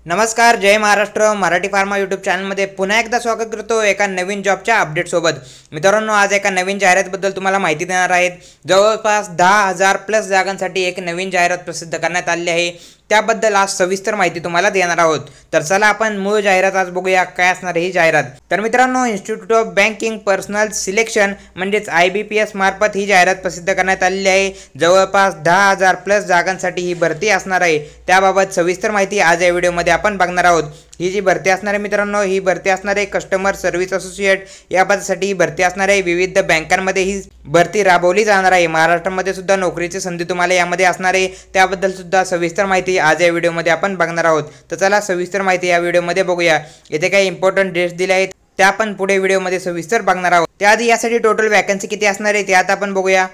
नमस्कार, जय Maharashtra. Marathi pharma YouTube चॅनलमध्ये पुन्हा एकदा स्वागत करतो एका नवीन जॉबच्या अपडेटसोबत. मित्रांनो, आज एका नवीन जाहिरातीबद्दल तुम्हाला माहिती देणार आहेत. जवळपास 10,000 प्लस जागांसाठी एक नवीन जाहिरात प्रसिद्ध करण्यात आली आहे. त्याबद्दल आज सविस्तर माहिती तुम्हाला देणार आहोत. तर चला आपण मूळ जाहिरात आज बघूया, काय असणार ही जाहिरात. तर मित्रांनो, institute of banking personal selection म्हणजेच IBPS मार्फत ही जाहिरात प्रसिद्ध करण्यात आलेली आहे. जवळपास 10,000 प्लस जागांसाठी ही भरती असणार आहे. त्याबाबत सविस्तर माहिती आज या व्हिडिओमध्ये आपण बघणार आहोत. ही जी भरती असणार आहे मित्रांनो, ही भरती असणार आहे कस्टमर सर्व्हिस असोसिएट या पदासाठी ही भरती असणार आहे. विविध बँकांमध्ये ही भरती राबवली जाणार आहे. महाराष्ट्रामध्ये सुद्धा नोकरीची संधी तुम्हाला यामध्ये असणार आहे. त्याबद्दल सुद्धा सविस्तर माहिती आज या व्हिडिओमध्ये आपण बघणार आहोत. तर चला सविस्तर माहिती या व्हिडिओमध्ये बघूया. येथे काही इम्पॉर्टंट डेट्स दिले आहेत, त्या आपण पुढे व्हिडिओमध्ये सविस्तर बघणार आहोत. त्याआधी यासाठी टोटल वॅकन्सी किती असणार आहे ते आता आपण बघूया.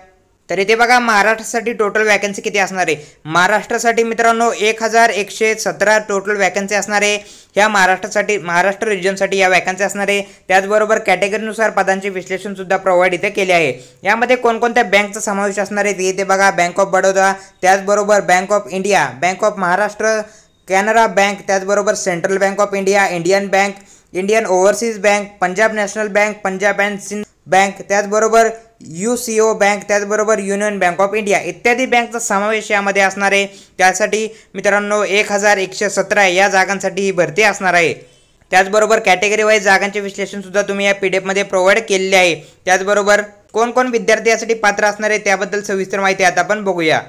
तर इथे बघा, महाराष्ट्रासाठी टोटल वॅकन्सी किती असणार आहे. महाराष्ट्रासाठी मित्रांनो 1117 टोटल वॅकन्सी असणार आहे. ह्या महाराष्ट्र रिजनसाठी या वॅकन्सी असणार आहे. त्याचबरोबर कॅटेगरीनुसार पदांचे विश्लेषण सुद्धा प्रोव्हाइड इथे केले आहे. यामध्ये कोणकोणत्या बँकचा समावेश असणार आहे ते इथे बघा. बँक ऑफ बडोदा, त्याचबरोबर bank of India, bank of Maharashtra, Canara bank, त्याचबरोबर central bank of India, Indian bank, Indian overseas bank, Punjab national bank, Punjab and Sindh bank, त्याचबरोबर UCO बँक, त्याचबरोबर युनियन बँक ऑफ इंडिया इत्यादी बँकचा समावेश यामध्ये असणार आहे. त्यासाठी मित्रांनो 1117 या जागांसाठी ही भरती असणार आहे. त्याचबरोबर कॅटेगरी वाईज जागांचे विश्लेषण सुद्धा तुम्ही या PDF मध्ये प्रोव्हाइड केलेले आहे. त्याचबरोबर कोण कोण विद्यार्थी यासाठी पात्र असणार आहे त्याबद्दल सविस्तर माहिती आता आपण बघूया.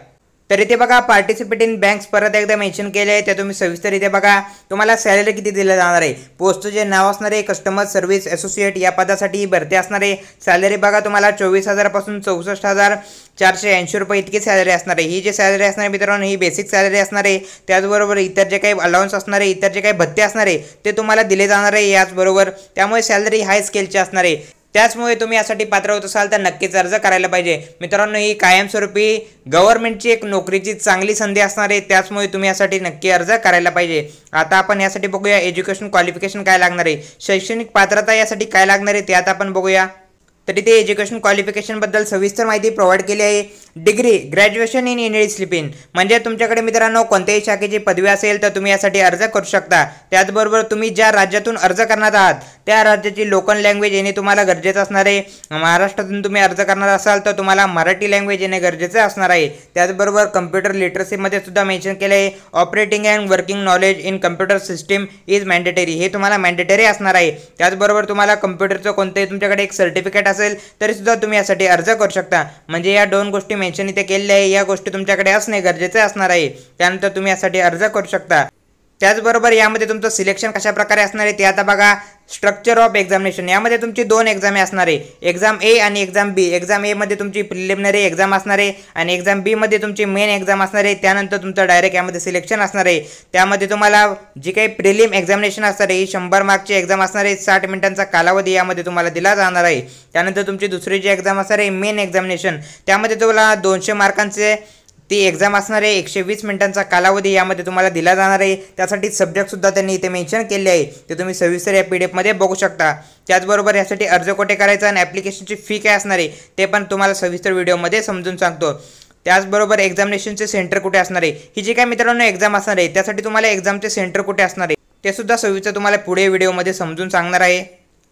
तर इथे बघा, पार्टिसिपेट इन बँक्स परत एकदा मेन्शन केले आहे. ते तुम्ही सविस्तर इथे बघा. तुम्हाला सॅलरी किती दिलं जाणार आहे. पोस्ट जे नाव असणार आहे कस्टमर सर्व्हिस असोसिएट या पदासाठी ही भरती असणार आहे. सॅलरी बघा, तुम्हाला 24,000 पासून 64,480 रुपये इतकी सॅलरी असणार आहे. ही जी सॅलरी असणार आहे मित्रांनो, ही बेसिक सॅलरी असणार आहे. त्याचबरोबर इतर जे काही अलाउन्स असणार आहे, इतर जे काही भत्ते असणार आहे ते तुम्हाला दिले जाणार आहे याचबरोबर. त्यामुळे सॅलरी हाय स्केलची असणार आहे. त्याचमुळे तुम्ही यासाठी पात्र होत असाल तर नक्कीच अर्ज करायला पाहिजे. मित्रांनो, ही कायमस्वरूपी गव्हर्नमेंटची एक नोकरीची चांगली संधी असणार आहे. त्याचमुळे तुम्ही यासाठी नक्की अर्ज करायला पाहिजे. आता आपण यासाठी बघूया एज्युकेशन क्वालिफिकेशन काय लागणार आहे, शैक्षणिक पात्रता यासाठी काय लागणार आहे ते आता आपण बघूया. तर इथे एज्युकेशन क्वालिफिकेशनबद्दल सविस्तर माहिती प्रोव्हाइड केली आहे. Degree, graduation in English speaking म्हणजे तुमच्याकडे मित्रांनो कोणत्याही शाखेची पदवी असेल तर तुम्ही यासाठी अर्ज करू शकता. त्याचबरोबर तुम्ही ज्या राज्यातून अर्ज करणार आहात त्या राज्याची लोकल लँग्वेज येणे तुम्हाला गरजेचं असणार आहे. महाराष्ट्रातून तुम्ही अर्ज करणार असाल तर तुम्हाला मराठी लँग्वेज येणे गरजेचं असणार आहे. त्याचबरोबर कम्प्युटर लिटरसीमध्ये सुद्धा मेन्शन केलं आहे. Operating and working knowledge in computer system is mandatory, हे तुम्हाला मॅन्डेटरी असणार आहे. त्याचबरोबर तुम्हाला कम्प्युटरचं कोणतेही तुमच्याकडे एक सर्टिफिकेट असेल तरी सुद्धा तुम्ही यासाठी अर्ज करू शकता. म्हणजे या दोन गोष्टी मेन्शन इथे केलेल्या आहे. या गोष्टी तुमच्याकडे असणे गरजेचे असणार आहे. त्यानंतर तुम्ही यासाठी अर्ज करू शकता. त्याचबरोबर यामध्ये तुमचं सिलेक्शन कशा प्रकारे असणार आहे ते आता बघा. स्ट्रक्चर ऑफ एक्झामिनेशन, यामध्ये तुमची 2 एक्झाम असणार आहे. एक्झाम A आणि एक्झाम B. एक्झाम A मध्ये तुमची प्रिलिमिनरी एक्झाम असणार आहे आणि एक्झाम B मध्ये तुमची मेन एक्झाम असणार आहे. त्यानंतर तुमचं डायरेक्ट यामध्ये सिलेक्शन असणार आहे. त्यामध्ये तुम्हाला जी काही प्रिलिम एक्झामिनेशन असणार आहे ही 100 मार्कची एक्झाम असणार आहे. 60 मिनिटांचा कालावधी यामध्ये तुम्हाला दिला जाणार आहे. त्यानंतर तुमची दुसरी जी एक्झाम असणार आहे मेन एक्झामिनेशन, त्यामध्ये तुम्हाला 200 मार्कांचे ती एक्झाम असणार आहे. 120 मिनिटांचा कालावधी यामध्ये तुम्हाला दिला जाणार आहे. त्यासाठी सब्जेक्टसुद्धा त्यांनी इथे मेन्शन केले आहे. ते तुम्ही सविस्तर या PDF मध्ये बघू शकता. त्याचबरोबर यासाठी अर्ज कुठे करायचा आणि ॲप्लिकेशनची फी काय असणार आहे ते पण तुम्हाला सविस्तर व्हिडिओमध्ये समजून सांगतो. त्याचबरोबर एक्झामिनेशनचे सेंटर कुठे असणार आहे, ही जी काय मित्रांनो एक्झाम असणार आहे त्यासाठी तुम्हाला एक्झामचे सेंटर कुठे असणार आहे ते सुद्धा सविस्तर तुम्हाला पुढे व्हिडिओमध्ये समजून सांगणार आहे.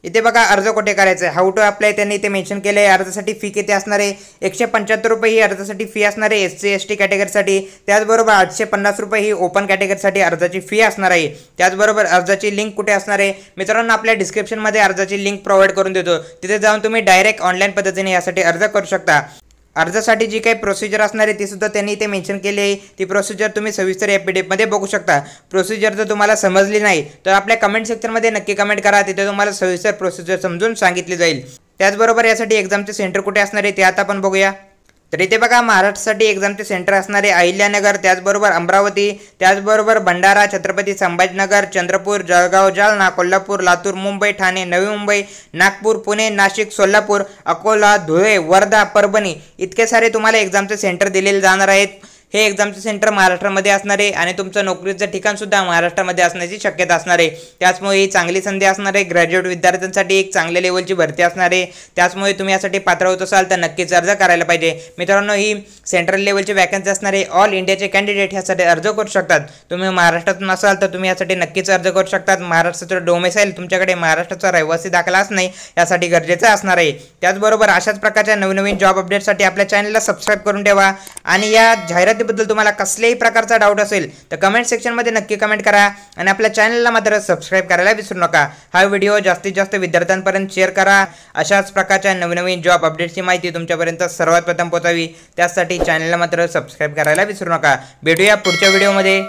इथे बघा, अर्ज कुठे करायचा आहे, हाऊ टू अप्लाय त्यांनी इथे मेन्शन केलं आहे. अर्जासाठी फी किती असणार आहे, 175 रुपये ही अर्जासाठी फी असणार आहे SC ST कॅटेगरीसाठी. त्याचबरोबर 850 रुपये ही ओपन कॅटेगरीसाठी अर्जाची फी असणार आहे. त्याचबरोबर अर्जाची लिंक कुठे असणार आहे मित्रांनो, आपल्या डिस्क्रिप्शनमध्ये अर्जाची लिंक प्रोव्हाइड करून देतो. तिथे जाऊन तुम्ही डायरेक्ट ऑनलाईन पद्धतीने यासाठी अर्ज करू शकता. अर्जासाठी जी काही प्रोसिजर असणार आहे ती सुद्धा त्यांनी इथे मेन्शन केली आहे. ती प्रोसिजर तुम्ही सविस्तर या PDF मध्ये बघू शकता. प्रोसिजर जर तुम्हाला समजली नाही तर आपल्या कमेंट सेक्शनमध्ये नक्की कमेंट करा. तिथे तुम्हाला सविस्तर प्रोसिजर समजून सांगितली जाईल. त्याचबरोबर यासाठी एक्झामचे सेंटर कुठे असणार आहे ते आता आपण बघूया. तर इथे बघा, महाराष्ट्रासाठी एक्झामचे सेंटर असणार आहे अहिल्यानगर, त्याचबरोबर अमरावती, त्याचबरोबर भंडारा, छत्रपती संभाजीनगर, चंद्रपूर, जळगाव, जालना, कोल्हापूर, लातूर, मुंबई, ठाणे, नवी मुंबई, नागपूर, पुणे, नाशिक, सोलापूर, अकोला, धुळे, वर्धा, परभणी इतके सारे तुम्हाला एक्झामचे सेंटर दिलेले जाणार आहेत. हे एक्झामचं सेंटर महाराष्ट्रामध्ये असणार आहे आणि तुमचं नोकरीचं ठिकाण सुद्धा महाराष्ट्रामध्ये असण्याची शक्यता असणार आहे। त्याचमुळे ही चांगली संधी असणार आहे। ग्रॅज्युएट विद्यार्थ्यांसाठी एक चांगल्या लेवलची भरती असणार आहे। त्याचमुळे तुम्ही यासाठी पात्र होत असाल तर नक्कीच अर्ज करायला पाहिजे। मित्रांनो, ही सेंट्रल लेवलची वॅकन्सी असणार आहे। ऑल इंडियाचे कॅन्डिडेट यासाठी अर्ज करू शकतात। तुम्ही महाराष्ट्रातून असाल तर तुम्ही यासाठी नक्कीच अर्ज करू शकतात। महाराष्ट्राचं डोमेसाईल तुमच्याकडे महाराष्ट्राचा रहिवासी दाखला असणे यासाठी गरजेचं असणार आहे। त्याचबरोबर अशाच प्रकारच्या नवीन जॉब अपडेटसाठी आपल्या चॅनलला सबस्क्राईब करून ठेवा आणि या जाहिरातीबद्दल तुम्हाला कसल्याही प्रकारचा डाऊट असेल तर कमेंट सेक्शनमध्ये नक्की कमेंट करा आणि आपल्या चॅनलला मात्र सबस्क्राईब करायला विसरू नका। हा व्हिडिओ जास्तीत जास्त विद्यार्थ्यांपर्यंत शेअर करा। अशाच प्रकारच्या नवीन जॉब अपडेटची माहिती तुमच्यापर्यंत सर्वात प्रथम पोहोचावी त्यासाठी चॅनलला मात्र सबस्क्राईब करायला विसरू नका। भेटूया पुढच्या व्हिडिओमध्ये।